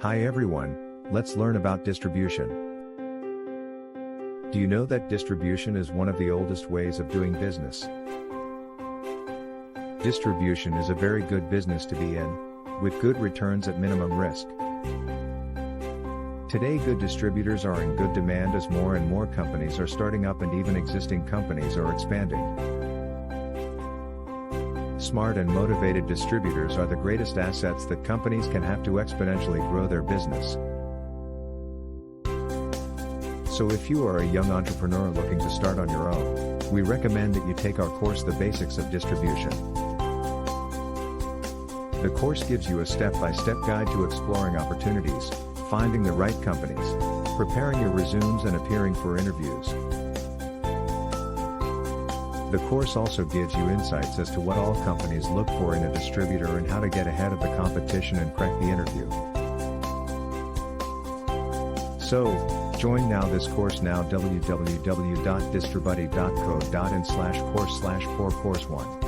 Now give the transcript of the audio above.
Hi everyone, let's learn about distribution. Do you know that distribution is one of the oldest ways of doing business? Distribution is a very good business to be in, with good returns at minimum risk. Today good distributors are in good demand as more and more companies are starting up and even existing companies are expanding. Smart and motivated distributors are the greatest assets that companies can have to exponentially grow their business. So if you are a young entrepreneur looking to start on your own, we recommend that you take our course The Basics of Distribution. The course gives you a step-by-step guide to exploring opportunities, finding the right companies, preparing your resumes and appearing for interviews. The course also gives you insights as to what all companies look for in a distributor and how to get ahead of the competition and crack the interview. So, join now this course now www.distribuddy.co.in/course/core course 1.